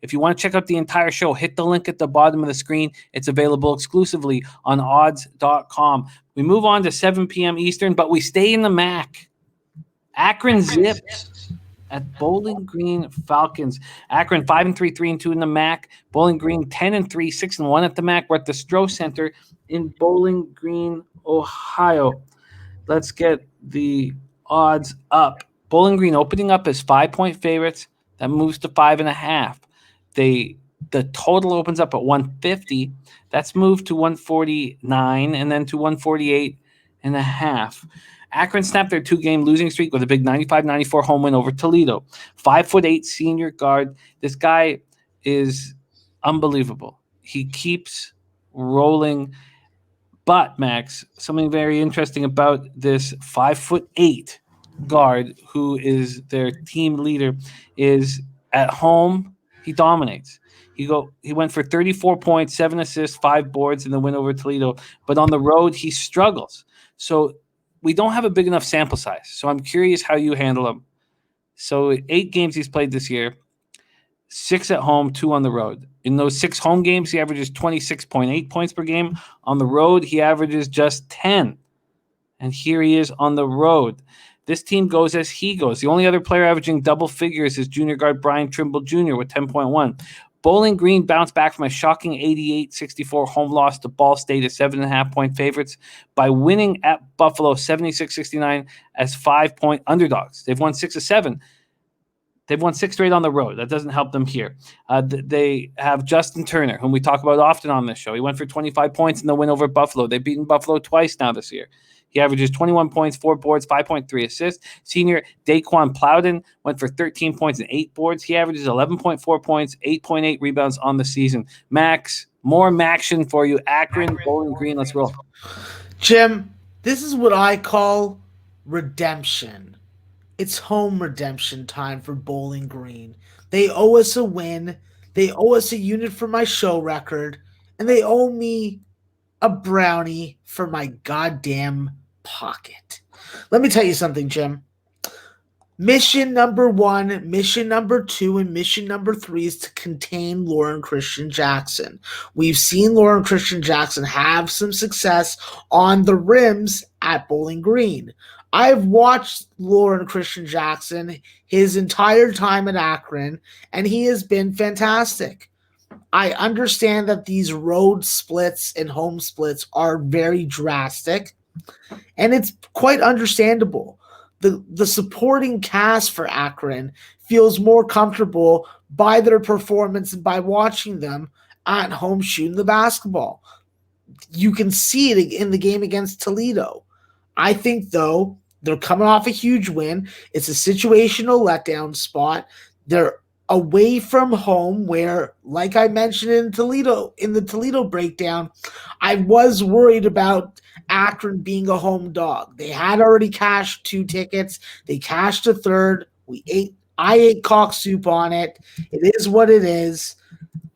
If you want to check out the entire show, hit the link at the bottom of the screen. It's available exclusively on odds.com. We move on to 7 p.m. Eastern, but we stay in the MAC. Akron Zips at Bowling Green Falcons. Akron 5-3, 3-2 in the MAC. Bowling Green 10-3, 6-1 at the MAC. We're at the Stroh Center in Bowling Green, Ohio. Let's get the odds up. Bowling Green opening up as 5-point favorites. That moves to 5.5. The total opens up at 150. That's moved to 149 and then to 148.5. Akron snapped their 2-game losing streak with a big 95-94 home win over Toledo. 5'8" senior guard. This guy is unbelievable. He keeps rolling. But, Max, something very interesting about this 5'8" guard who is their team leader is at home, he dominates. He went for 34 points, 7 assists, 5 boards in the win over Toledo. But on the road, he struggles. So we don't have a big enough sample size. So I'm curious how you handle him. So 8 games he's played this year, 6 at home, 2 on the road. In those 6 home games, he averages 26.8 points per game. On the road, he averages just 10. And here he is on the road. This team goes as he goes. The only other player averaging double figures is junior guard Brian Trimble Jr. with 10.1. Bowling Green bounced back from a shocking 88-64 home loss to Ball State as 7.5-point favorites by winning at Buffalo 76-69 as 5-point underdogs. They've won 6 of 7. They've won 6 straight on the road. That doesn't help them here. They have Justin Turner, whom we talk about often on this show. He went for 25 points in the win over Buffalo. They've beaten Buffalo twice now this year. He averages 21 points, 4 boards, 5.3 assists. Senior Daquan Plowden went for 13 points and 8 boards. He averages 11.4 points, 8.8 rebounds on the season. Max, more Maction for you. Akron, Bowling Green, let's roll. Jim, this is what I call redemption. It's home redemption time for Bowling Green. They owe us a win. They owe us a unit for my show record. And they owe me a brownie for my goddamn pocket. Let me tell you something, Jim. Mission number 1, mission number 2, and mission number 3 is to contain Lauren Christian Jackson. We've seen Lauren Christian Jackson have some success on the rims at Bowling Green. I've watched Lauren Christian Jackson his entire time at Akron, and he has been fantastic. I understand that these road splits and home splits are very drastic, and it's quite understandable. The supporting cast for Akron feels more comfortable by their performance and by watching them at home shooting the basketball. You can see it in the game against Toledo. I think, though, they're coming off a huge win. It's a situational letdown spot. They're away from home where, like I mentioned in the Toledo breakdown, I was worried about Akron being a home dog. They had already cashed 2 tickets. They cashed a third. I ate cock soup on it. It is what it is.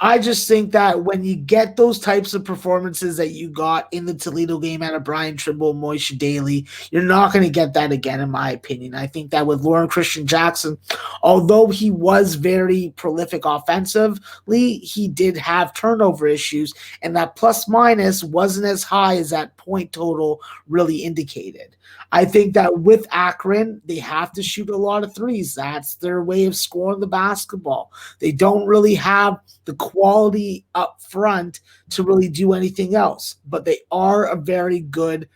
I just think that when you get those types of performances that you got in the Toledo game out of Brian Trimble and Moishe Daly, you're not going to get that again, in my opinion. I think that with Lauren Christian Jackson, although he was very prolific offensively, he did have turnover issues, and that plus-minus wasn't as high as that point total really indicated. I think that with Akron, they have to shoot a lot of threes. That's their way of scoring the basketball. They don't really have the quality up front to really do anything else, but they are a very good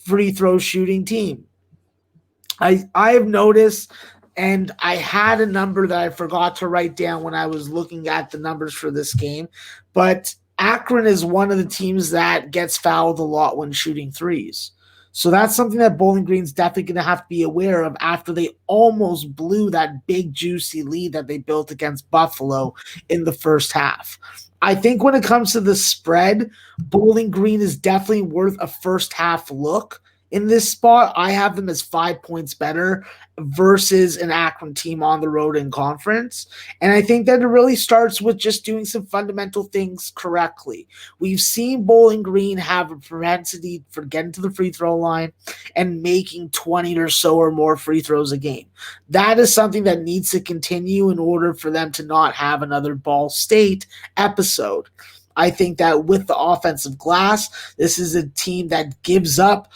free throw shooting team. I have noticed, and I had a number that I forgot to write down when I was looking at the numbers for this game, but Akron is one of the teams that gets fouled a lot when shooting threes. So that's something that Bowling Green's definitely going to have to be aware of after they almost blew that big, juicy lead that they built against Buffalo in the first half. I think when it comes to the spread, Bowling Green is definitely worth a first half look in this spot. I have them as 5 points better versus an Akron team on the road in conference. And I think that it really starts with just doing some fundamental things correctly. We've seen Bowling Green have a propensity for getting to the free throw line and making 20 or so or more free throws a game. That is something that needs to continue in order for them to not have another Ball State episode. I think that with the offensive glass, this is a team that gives up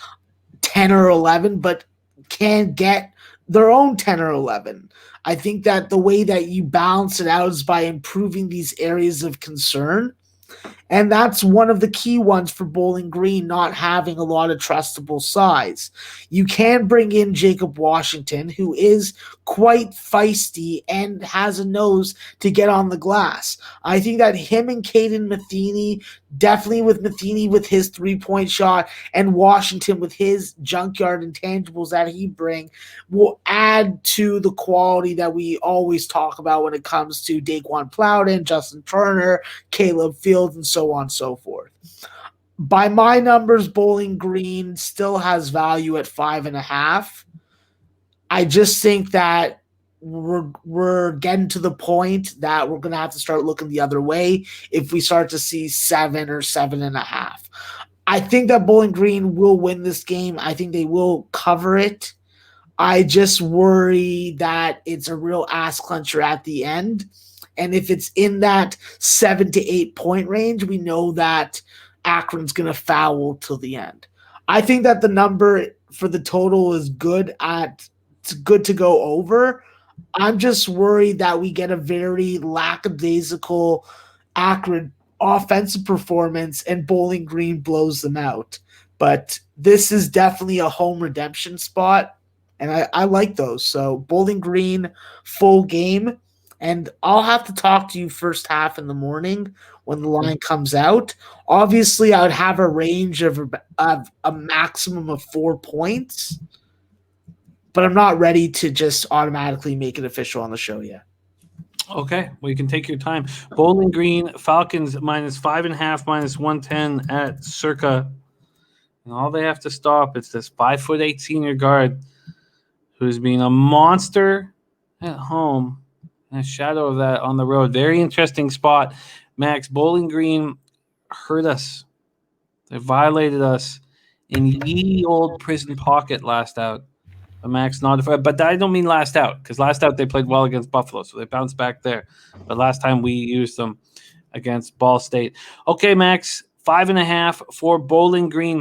10 or 11, but can get their own 10 or 11. I think that the way that you balance it out is by improving these areas of concern. And that's one of the key ones for Bowling Green, not having a lot of trustable size. You can bring in Jacob Washington, who is quite feisty and has a nose to get on the glass. I think that him and Caden Matheny, definitely with Matheny with his three-point shot and Washington with his junkyard intangibles that he bring, will add to the quality that we always talk about when it comes to Daquan Plowden, Justin Turner, Caleb Fields, and so on and so forth. By my numbers, Bowling Green still has value at 5.5. I just think that we're getting to the point that we're going to have to start looking the other way if we start to see 7 or 7.5. I think that Bowling Green will win this game. I think they will cover it. I just worry that it's a real ass clencher at the end. And if it's in that 7 to 8 point range, we know that Akron's going to foul till the end. I think that the number for the total is good to go over. I'm just worried that we get a very lackadaisical Akron offensive performance and Bowling Green blows them out. But this is definitely a home redemption spot, and I like those. So Bowling Green, full game. And I'll have to talk to you first half in the morning when the line comes out. Obviously, I would have a range of a maximum of 4 points, but I'm not ready to just automatically make it official on the show yet. Okay, well, you can take your time. Bowling Green, Falcons -5.5, -110 at Circa. And all they have to stop is this 5'8" senior guard who's being a monster at home. And a shadow of that on the road. Very interesting spot. Max, Bowling Green hurt us. They violated us in ye old prison pocket last out. But Max, but I don't mean last out, because last out they played well against Buffalo, so they bounced back there. But last time we used them against Ball State. Okay, Max, 5.5 for Bowling Green.